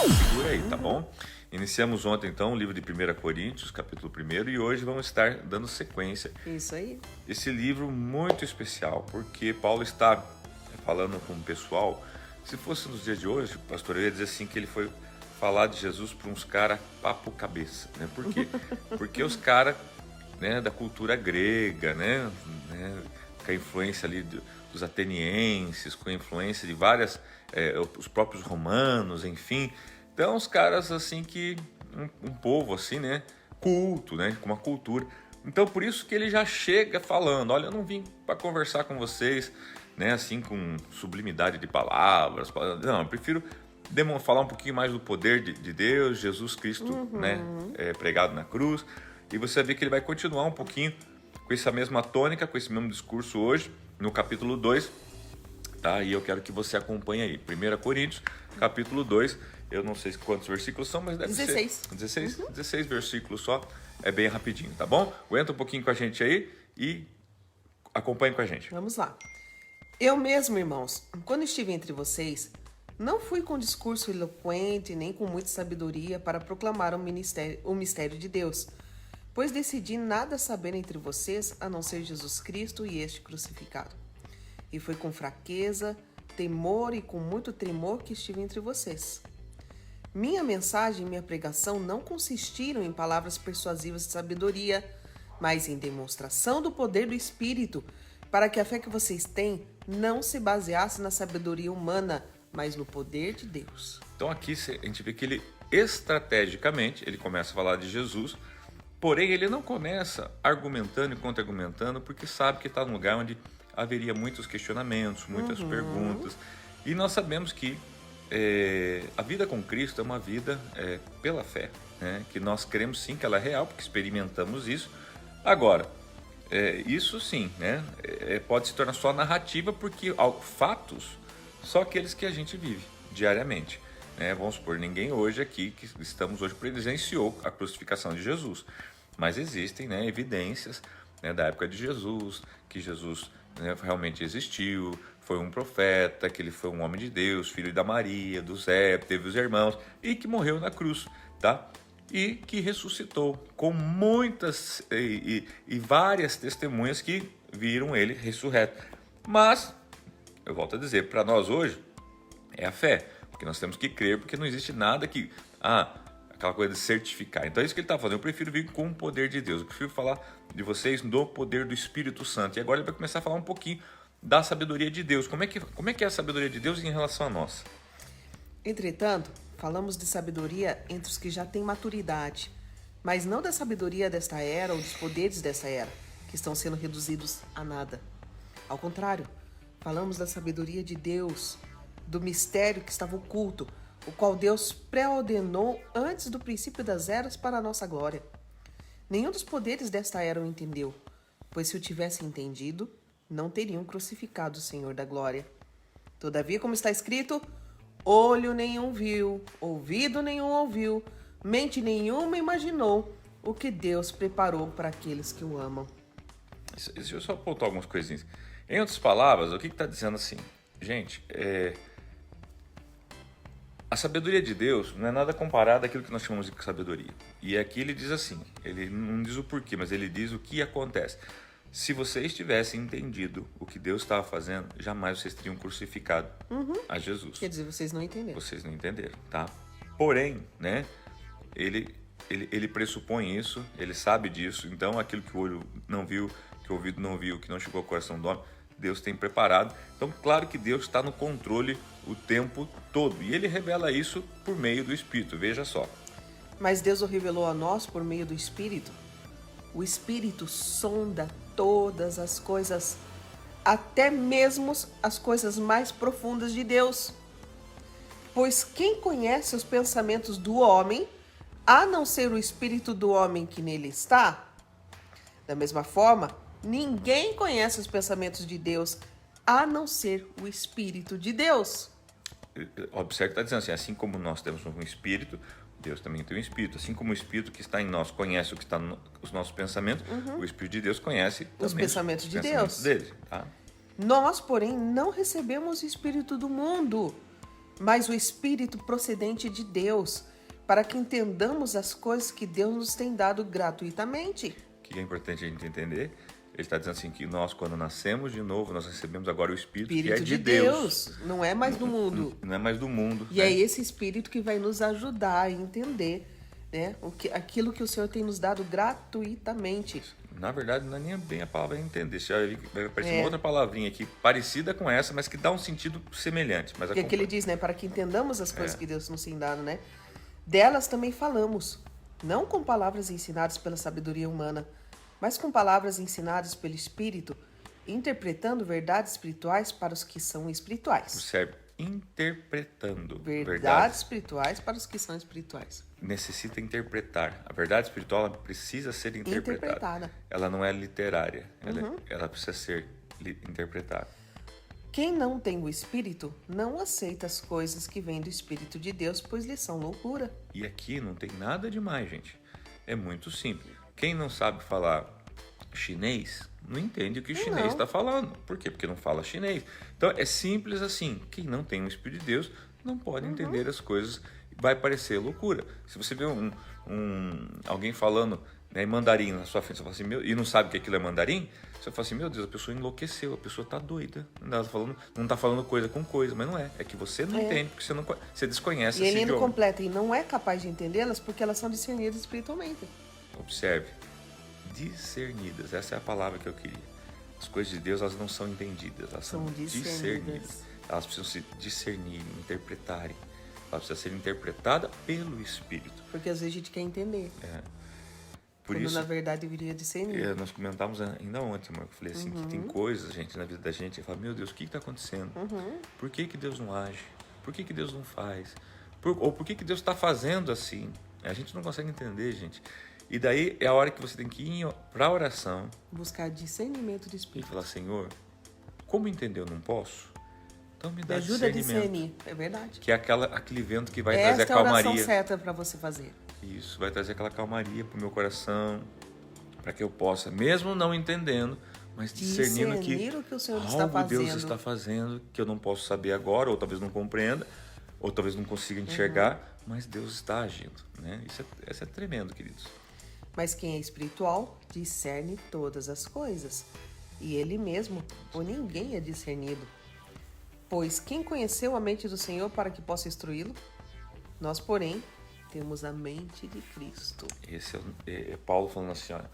Segura aí, tá bom? Iniciamos ontem, então, o livro de 1 Coríntios, capítulo 1, e hoje vamos estar dando sequência. Isso aí. Esse livro muito especial, porque Paulo está falando com o pessoal. Se fosse nos dias de hoje, pastor, eu ia dizer assim que ele foi falar de Jesus para uns caras papo cabeça, né? Por quê? Porque os caras, né, da cultura grega, né, com a influência ali dos atenienses, com a influência de várias, os próprios romanos, enfim. Então, os caras, assim, que um povo, assim, né, culto, né, com uma cultura. Então, por isso que ele já chega falando, olha, eu não vim para conversar com vocês, né, assim, com sublimidade de palavras. Não, eu prefiro falar um pouquinho mais do poder de Deus, Jesus Cristo, né, pregado na cruz. E você vê que ele vai continuar um pouquinho com essa mesma tônica, com esse mesmo discurso hoje, no capítulo 2, tá? E eu quero que você acompanhe aí. 1 Coríntios, capítulo 2, eu não sei quantos versículos são, mas deve 16. ser 16. 16 versículos só, é bem rapidinho, tá bom? Aguenta um pouquinho com a gente aí e acompanhe com a gente. Vamos lá. Eu mesmo, irmãos, quando estive entre vocês, não fui com discurso eloquente nem com muita sabedoria para proclamar o mistério de Deus, pois decidi nada saber entre vocês a não ser Jesus Cristo e este crucificado. E foi com fraqueza, temor e com muito tremor que estive entre vocês. Minha mensagem e minha pregação não consistiram em palavras persuasivas de sabedoria, mas em demonstração do poder do Espírito, para que a fé que vocês têm não se baseasse na sabedoria humana, mas no poder de Deus. Então aqui a gente vê que ele, estrategicamente, ele começa a falar de Jesus, porém ele não começa argumentando e contra-argumentando, porque sabe que está num lugar onde haveria muitos questionamentos, muitas perguntas. E nós sabemos que a vida com Cristo é uma vida pela fé, né? Que nós cremos sim que ela é real, porque experimentamos isso. Agora, isso sim, né? Pode se tornar só narrativa, porque fatos só aqueles que a gente vive diariamente. Né? Vamos supor, ninguém hoje aqui, que estamos hoje, presenciou a crucificação de Jesus. Mas existem, né, evidências, né, da época de Jesus, que Jesus, né, realmente existiu, foi um profeta, que ele foi um homem de Deus, filho da Maria, do Zé, teve os irmãos, e que morreu na cruz, tá? E que ressuscitou, com muitas e várias testemunhas que viram ele ressurreto. Mas, eu volto a dizer, para nós hoje, é a fé, porque nós temos que crer, porque não existe nada que... aquela coisa de certificar. Então é isso que ele está falando. Eu prefiro vir com o poder de Deus. Eu prefiro falar de vocês do poder do Espírito Santo. E agora ele vai começar a falar um pouquinho da sabedoria de Deus. Como é que é a sabedoria de Deus em relação a nós? Entretanto, falamos de sabedoria entre os que já têm maturidade, mas não da sabedoria desta era ou dos poderes desta era, que estão sendo reduzidos a nada. Ao contrário, falamos da sabedoria de Deus, do mistério que estava oculto, o qual Deus pré-ordenou antes do princípio das eras para a nossa glória. Nenhum dos poderes desta era o entendeu, pois se o tivessem entendido, não teriam crucificado o Senhor da glória. Todavia, como está escrito, olho nenhum viu, ouvido nenhum ouviu, mente nenhuma imaginou o que Deus preparou para aqueles que o amam. Deixa eu só apontar algumas coisinhas. Em outras palavras, o que está dizendo assim? Gente, a sabedoria de Deus não é nada comparada àquilo que nós chamamos de sabedoria. E aqui ele diz assim, ele não diz o porquê, mas ele diz o que acontece. Se vocês tivessem entendido o que Deus estava fazendo, jamais vocês teriam crucificado a Jesus. Quer dizer, vocês não entenderam. Vocês não entenderam, tá? Porém, né, ele pressupõe isso, ele sabe disso, então aquilo que o olho não viu, que o ouvido não viu, que não chegou ao coração do homem, Deus tem preparado. Então, claro que Deus está no controle o tempo todo. E ele revela isso por meio do Espírito, veja só. Mas Deus o revelou a nós por meio do Espírito. O Espírito sonda todas as coisas, até mesmo as coisas mais profundas de Deus. Pois quem conhece os pensamentos do homem, a não ser o Espírito do homem que nele está? Da mesma forma, ninguém conhece os pensamentos de Deus, a não ser o Espírito de Deus. Observe que está dizendo assim como nós temos um Espírito, Deus também tem um Espírito. Assim como o Espírito que está em nós conhece o que está nos nossos pensamentos, o Espírito de Deus conhece os pensamentos de Deus. Dele, tá? Nós, porém, não recebemos o Espírito do mundo, mas o Espírito procedente de Deus, para que entendamos as coisas que Deus nos tem dado gratuitamente. O que é importante a gente entender? Ele está dizendo assim que nós, quando nascemos de novo, nós recebemos agora o Espírito que é de Deus. Não é mais do mundo. Não é mais do mundo. E é esse Espírito que vai nos ajudar a entender, né, aquilo que o Senhor tem nos dado gratuitamente. Na verdade, não é nem bem a palavra entender. Você vai aparecer uma outra palavrinha aqui, parecida com essa, mas que dá um sentido semelhante. Mas Porque ele diz, né, para que entendamos as coisas que Deus nos tem dado, né? Delas também falamos, não com palavras ensinadas pela sabedoria humana, mas com palavras ensinadas pelo Espírito, interpretando verdades espirituais para os que são espirituais. Observe, interpretando Verdades espirituais para os que são espirituais. Necessita interpretar. A verdade espiritual ela precisa ser interpretada. Ela não é literária. Ela precisa ser interpretada. Quem não tem o Espírito não aceita as coisas que vêm do Espírito de Deus, pois lhes são loucura. E aqui não tem nada demais, gente. É muito simples. Quem não sabe falar chinês não entende o que o chinês está falando. Por quê? Porque não fala chinês. Então é simples assim. Quem não tem o Espírito de Deus não pode entender as coisas. Vai parecer loucura. Se você vê alguém falando, né, em mandarim na sua frente, você fala assim, e não sabe que aquilo é mandarim, você fala assim, meu Deus, a pessoa enlouqueceu, a pessoa está doida. Não está falando coisa com coisa, mas não é. É que você não entende, porque você desconhece esse idioma. E ele não completa e não é capaz de entendê-las porque elas são discernidas espiritualmente. Observe, discernidas, essa é a palavra que eu queria. As coisas de Deus, elas não são entendidas, elas são discernidas. Elas precisam se discernir, interpretarem. Ela precisa ser interpretada pelo Espírito. Porque às vezes a gente quer entender. Por quando isso, na verdade deveria discernir. Nós comentávamos ainda ontem, amor, eu falei assim, que tem coisas, gente, na vida da gente, eu falo, meu Deus, o que está acontecendo? Por que Deus não age? Por que Deus não faz? Ou por que Deus está fazendo assim? A gente não consegue entender, gente. E daí é a hora que você tem que ir para a oração. Buscar discernimento de E Espírito. falar, Senhor, como entender eu não posso? Então me dá Me ajuda a discernimento. discernir, é verdade. Que é aquele vento que vai trazer a calmaria. Esta é a oração certa para você fazer. Isso, vai trazer aquela calmaria para o meu coração, para que eu possa, mesmo não entendendo, mas discernindo que o que o Senhor algo está fazendo. Deus está fazendo, que eu não posso saber agora, ou talvez não compreenda, ou talvez não consiga enxergar, mas Deus está agindo, né? Isso é tremendo, queridos. Mas quem é espiritual discerne todas as coisas, e ele mesmo, por ninguém é discernido. Pois quem conheceu a mente do Senhor para que possa instruí-lo? Nós, porém, temos a mente de Cristo. Esse é Paulo falando assim, olha,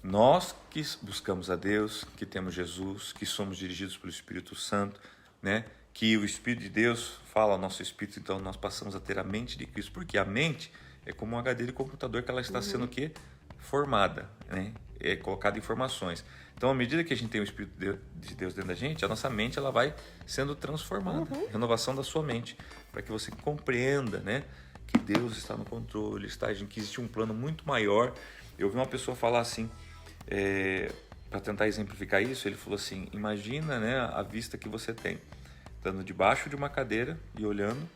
nós que buscamos a Deus, que temos Jesus, que somos dirigidos pelo Espírito Santo, né? Que o Espírito de Deus fala ao nosso espírito, então nós passamos a ter a mente de Cristo, porque a mente é como um HD de computador que ela está sendo o quê? Formada, né? É colocada informações. Então, à medida que a gente tem o Espírito de Deus dentro da gente, a nossa mente ela vai sendo transformada. Renovação da sua mente, para que você compreenda, né, que Deus está no controle, está agindo, que existe um plano muito maior. Eu vi uma pessoa falar assim, para tentar exemplificar isso, ele falou assim, imagina, né, a vista que você tem, estando debaixo de uma cadeira e olhando,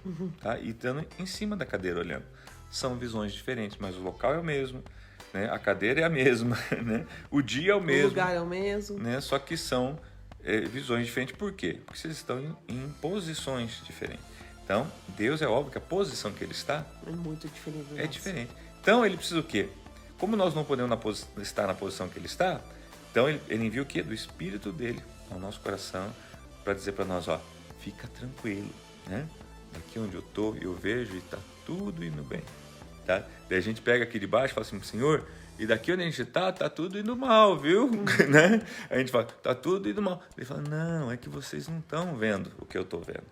tá? E estando em cima da cadeira olhando. São visões diferentes, mas o local é o mesmo, né? A cadeira é a mesma, né? O dia é o mesmo. O lugar é o mesmo. Né? Só que são visões diferentes. Por quê? Porque vocês estão em posições diferentes. Então, Deus é óbvio que a posição que Ele está é muito diferente. É diferente. Então, Ele precisa o quê? Como nós não podemos estar na posição que Ele está, então Ele envia o quê? Do Espírito dEle ao nosso coração para dizer para nós, ó, fica tranquilo, né? Daqui onde eu estou, eu vejo e está tudo indo bem. Tá? Daí a gente pega aqui de baixo e fala assim, Senhor, e daqui onde a gente tá tudo indo mal, viu? Né? A gente fala, tá tudo indo mal. Ele fala, não, é que vocês não estão vendo o que eu estou vendo.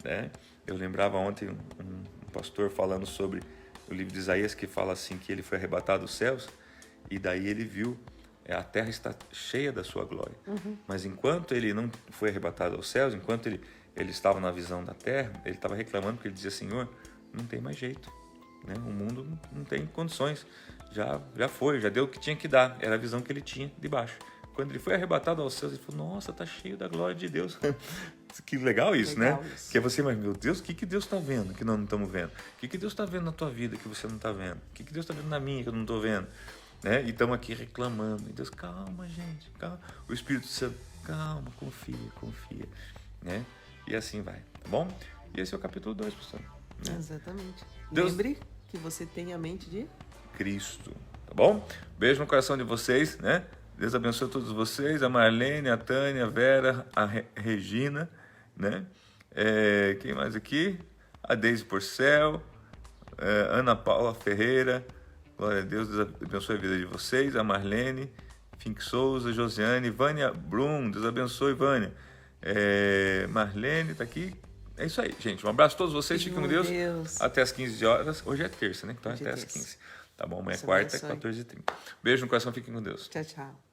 Né? Eu lembrava ontem um pastor falando sobre o livro de Isaías, que fala assim, que ele foi arrebatado dos céus, e daí ele viu, a terra está cheia da sua glória. Mas enquanto ele não foi arrebatado aos céus, enquanto ele estava na visão da terra, ele estava reclamando, porque ele dizia, Senhor, não tem mais jeito. Né? O mundo não tem condições, já foi, já deu o que tinha que dar, era a visão que ele tinha de baixo. Quando ele foi arrebatado aos céus, ele falou, nossa, tá cheio da glória de Deus. Que legal isso, né? Isso. Que é você, mas meu Deus, o que Deus está vendo que nós não estamos vendo? O que Deus está vendo na tua vida que você não está vendo? O que Deus está vendo na minha que eu não estou vendo? Né? E estamos aqui reclamando. E Deus, calma, gente, calma. O Espírito Santo, calma, confia. Né? E assim vai, tá bom? E esse é o capítulo 2, pastor. Né? Exatamente. Deus- Lembre que você tem a mente de... Cristo, tá bom? Beijo no coração de vocês, né? Deus abençoe todos vocês, a Marlene, a Tânia, a Vera, a Regina, né? Quem mais aqui? A Deise Porcel, Ana Paula Ferreira, glória a Deus, Deus abençoe a vida de vocês, a Marlene, Fink Souza, Josiane, Vânia Brum, Deus abençoe, Vânia. Marlene tá aqui. É isso aí, gente. Um abraço a todos vocês, fiquem com Deus. Até às 15 horas. Hoje é terça, né? Então Hoje até é às terça. 15. Tá bom? Amanhã é Deus quarta, abençoe. 14h30. Beijo no coração, fiquem com Deus. Tchau, tchau.